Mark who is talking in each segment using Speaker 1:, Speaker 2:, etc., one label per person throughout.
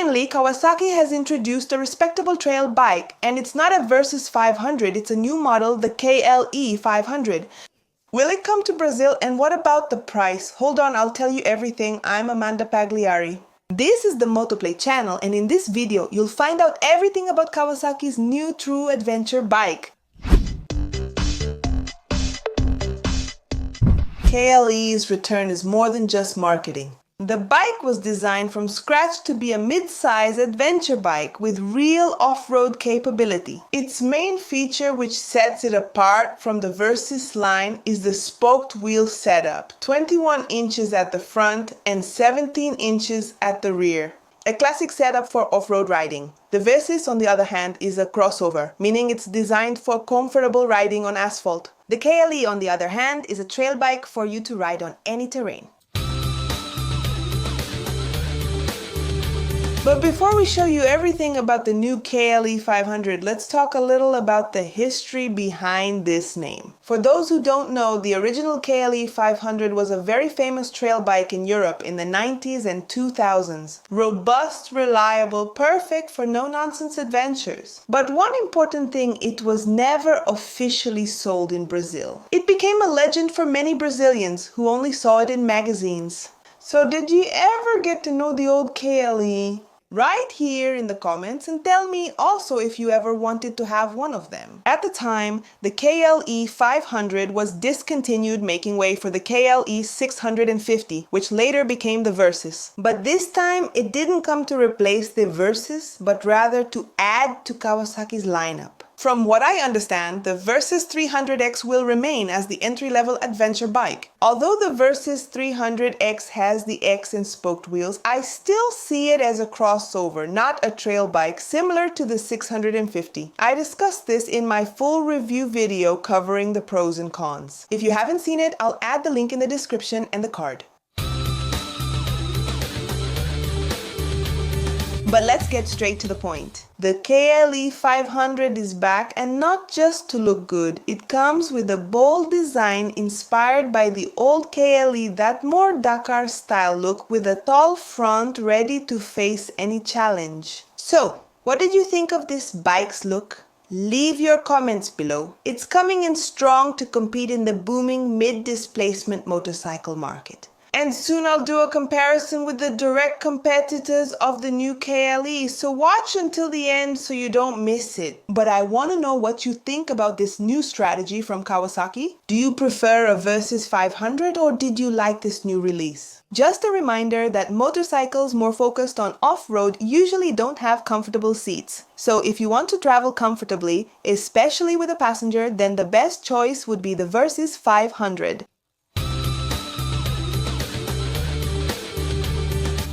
Speaker 1: Finally, Kawasaki has introduced a respectable trail bike, and it's not a Versys 500, it's a new model, the KLE 500. Will it come to Brazil, and what about the price? Hold on, I'll tell you everything. I'm Amanda Pagliari. This is the Motoplay channel, and in this video, you'll find out everything about Kawasaki's new true adventure bike. KLE's return is more than just marketing. The bike was designed from scratch to be a mid-size adventure bike with real off-road capability. Its main feature, which sets it apart from the Versys line, is the spoked wheel setup, 21 inches at the front and 17 inches at the rear. A classic setup for off-road riding. The Versys, on the other hand, is a crossover, meaning it's designed for comfortable riding on asphalt. The KLE, on the other hand, is a trail bike for you to ride on any terrain. But before we show you everything about the new KLE 500, let's talk a little about the history behind this name. For those who don't know, the original KLE 500 was a very famous trail bike in Europe in the 90s and 2000s. Robust, reliable, perfect for no-nonsense adventures. But one important thing, it was never officially sold in Brazil. It became a legend for many Brazilians who only saw it in magazines. So did you ever get to know the old KLE? Write here in the comments and tell me also if you ever wanted to have one of them. At the time, the KLE 500 was discontinued, making way for the KLE 650, which later became the Versys. But this time, it didn't come to replace the Versys, but rather to add to Kawasaki's lineup. From what I understand, the Versys 300X will remain as the entry-level adventure bike. Although the Versys 300X has the X and spoked wheels, I still see it as a crossover, not a trail bike, similar to the 650. I discussed this in my full review video covering the pros and cons. If you haven't seen it, I'll add the link in the description and the card. But let's get straight to the point. The KLE 500 is back, and not just to look good. It comes with a bold design inspired by the old KLE, that more Dakar style look with a tall front ready to face any challenge. So, what did you think of this bike's look? Leave your comments below. It's coming in strong to compete in the booming mid-displacement motorcycle market. And soon I'll do a comparison with the direct competitors of the new KLE, so watch until the end so you don't miss it. But I want to know what you think about this new strategy from Kawasaki. Do you prefer a Versys 500 or did you like this new release? Just a reminder that motorcycles more focused on off-road usually don't have comfortable seats. So if you want to travel comfortably, especially with a passenger, then the best choice would be the Versys 500.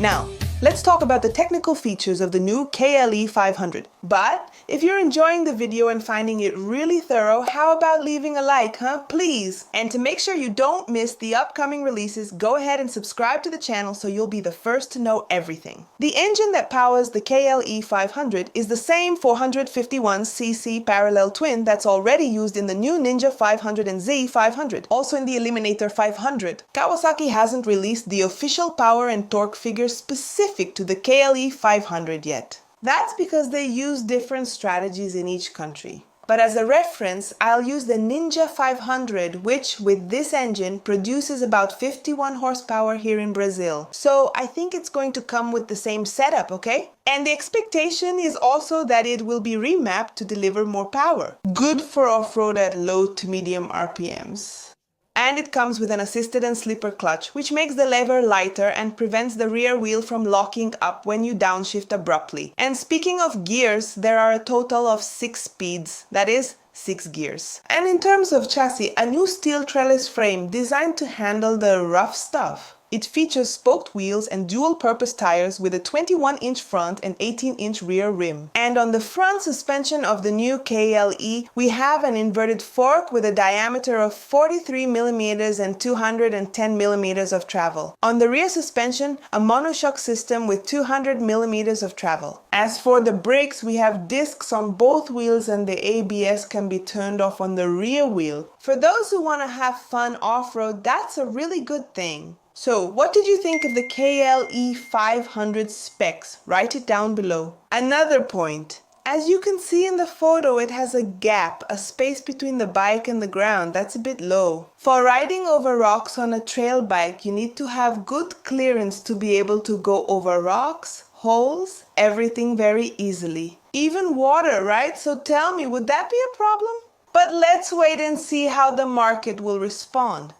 Speaker 1: Now, let's talk about the technical features of the new KLE 500. But if you're enjoying the video and finding it really thorough, how about leaving a like, please? And to make sure you don't miss the upcoming releases, go ahead and subscribe to the channel so you'll be the first to know everything. The engine that powers the KLE 500 is the same 451cc parallel twin that's already used in the new Ninja 500 and Z 500, also in the Eliminator 500. Kawasaki hasn't released the official power and torque figures specific to the KLE 500 yet. That's because they use different strategies in each country. But as a reference, I'll use the Ninja 500, which with this engine produces about 51 horsepower here in Brazil. So I think it's going to come with the same setup, okay? And the expectation is also that it will be remapped to deliver more power. Good for off-road at low to medium RPMs. And it comes with an assisted and slipper clutch, which makes the lever lighter and prevents the rear wheel from locking up when you downshift abruptly. And speaking of gears, there are a total of 6 speeds, that is, 6 gears. And in terms of chassis, a new steel trellis frame designed to handle the rough stuff. It features spoked wheels and dual-purpose tires with a 21-inch front and 18-inch rear rim. And on the front suspension of the new KLE, we have an inverted fork with a diameter of 43 mm and 210 mm of travel. On the rear suspension, a monoshock system with 200 mm of travel. As for the brakes, we have discs on both wheels and the ABS can be turned off on the rear wheel. For those who want to have fun off-road, that's a really good thing. So, what did you think of the KLE 500 specs? Write it down below. Another point. As you can see in the photo, it has a gap, a space between the bike and the ground. That's a bit low. For riding over rocks on a trail bike, you need to have good clearance to be able to go over rocks, holes, everything very easily. Even water, right? So tell me, would that be a problem? But let's wait and see how the market will respond.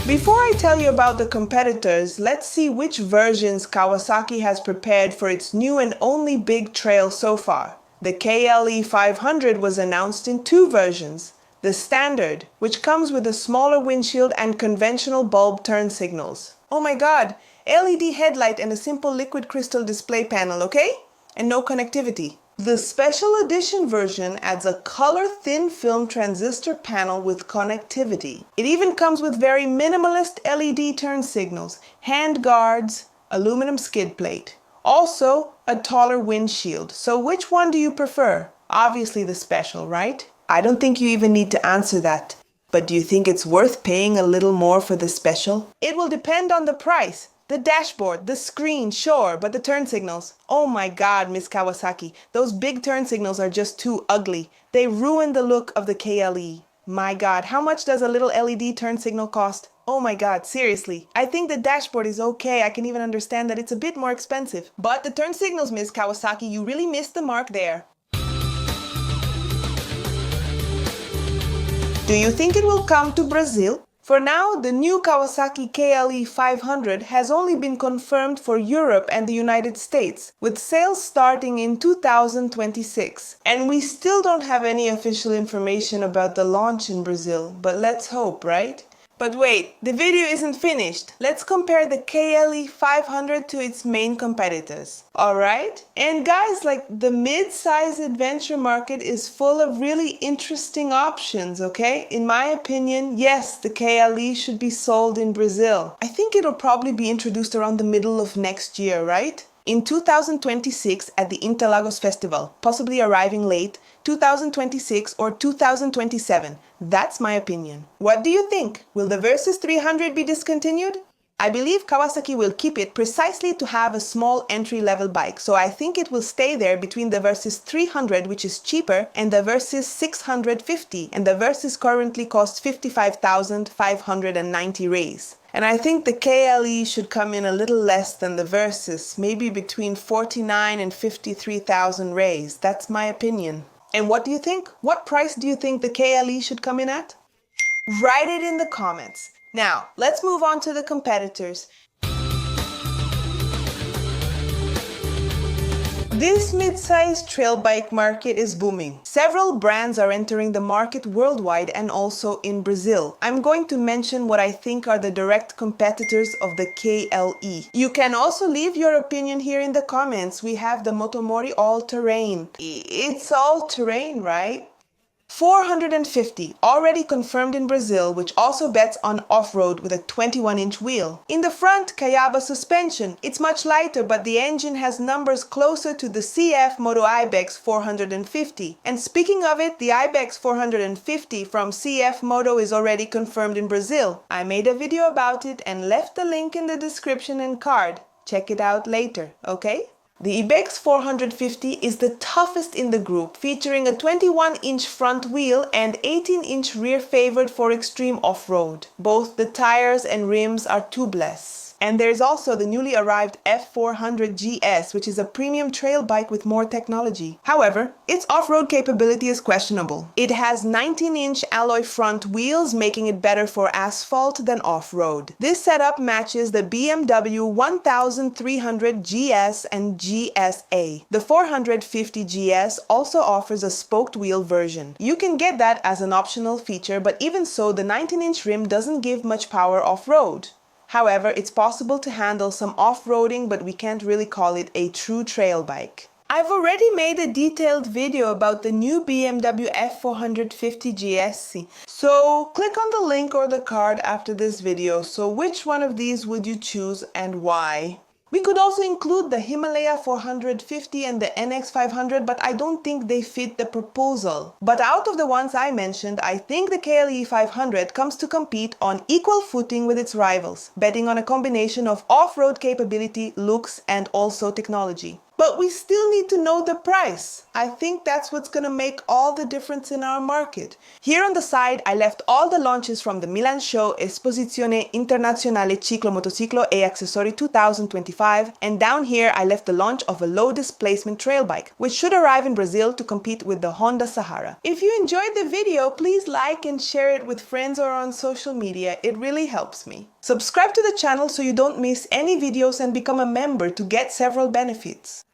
Speaker 1: Before I tell you about the competitors, let's see which versions Kawasaki has prepared for its new and only big trail so far. The KLE 500 was announced in two versions. The standard, which comes with a smaller windshield and conventional bulb turn signals. Oh my god, LED headlight and a simple liquid crystal display panel, okay? And no connectivity. The special edition version adds a color thin film transistor panel with connectivity. It even comes with very minimalist LED turn signals, hand guards, aluminum skid plate. Also, a taller windshield. So which one do you prefer? Obviously the special, right? I don't think you even need to answer that. But do you think it's worth paying a little more for the special? It will depend on the price. The dashboard, the screen, sure, but the turn signals. Oh my god, Miss Kawasaki, those big turn signals are just too ugly. They ruin the look of the KLE. My god, how much does a little LED turn signal cost? Oh my god, seriously. I think the dashboard is okay. I can even understand that it's a bit more expensive. But the turn signals, Miss Kawasaki, you really missed the mark there. Do you think it will come to Brazil? For now, the new Kawasaki KLE 500 has only been confirmed for Europe and the United States, with sales starting in 2026. And we still don't have any official information about the launch in Brazil, but let's hope, right? But wait, the video isn't finished. Let's compare the KLE 500 to its main competitors. Alright? And guys, like the mid-size adventure market is full of really interesting options, okay? In my opinion, yes, the KLE should be sold in Brazil. I think it'll probably be introduced around the middle of next year, right? In 2026 at the Interlagos Festival, possibly arriving late, 2026 or 2027. That's my opinion. What do you think? Will the Versys 300 be discontinued? I believe Kawasaki will keep it precisely to have a small entry-level bike, so I think it will stay there between the Versys 300, which is cheaper, and the Versys 650, and the Versys currently costs 55,590 reais. And I think the KLE should come in a little less than the Versys, maybe between 49 and 53,000 reais. That's my opinion. And what do you think? What price do you think the KLE should come in at? Write it in the comments. Now, let's move on to the competitors. This mid-sized trail bike market is booming. Several brands are entering the market worldwide and also in Brazil. I'm going to mention what I think are the direct competitors of the KLE. You can also leave your opinion here in the comments. We have the Motomori All-Terrain. It's all-terrain, right? 450, already confirmed in Brazil, which also bets on off-road with a 21-inch wheel. In the front, Kayaba suspension. It's much lighter, but the engine has numbers closer to the CF Moto Ibex 450. And speaking of it, the Ibex 450 from CF Moto is already confirmed in Brazil. I made a video about it and left the link in the description and card. Check it out later, okay? The Ibex 450 is the toughest in the group, featuring a 21-inch front wheel and 18-inch rear favored for extreme off-road. Both the tires and rims are tubeless. And there's also the newly arrived F400 GS, which is a premium trail bike with more technology. However, its off-road capability is questionable. It has 19-inch alloy front wheels, making it better for asphalt than off-road. This setup matches the BMW 1300 GS and GSA. The 450 GS also offers a spoked wheel version. You can get that as an optional feature, but even so, the 19-inch rim doesn't give much power off-road. However, it's possible to handle some off-roading, but we can't really call it a true trail bike. I've already made a detailed video about the new BMW F450 GSC, so click on the link or the card after this video. So which one of these would you choose and why? We could also include the Himalaya 450 and the NX500, but I don't think they fit the proposal. But out of the ones I mentioned, I think the KLE 500 comes to compete on equal footing with its rivals, betting on a combination of off-road capability, looks, and also technology. But we still need to know the price. I think that's what's gonna make all the difference in our market. Here on the side, I left all the launches from the Milan show Esposizione Internazionale Ciclo Motociclo e Accessori 2025, and down here I left the launch of a low displacement trail bike, which should arrive in Brazil to compete with the Honda Sahara. If you enjoyed the video, please like and share it with friends or on social media. It really helps me. Subscribe to the channel so you don't miss any videos and become a member to get several benefits.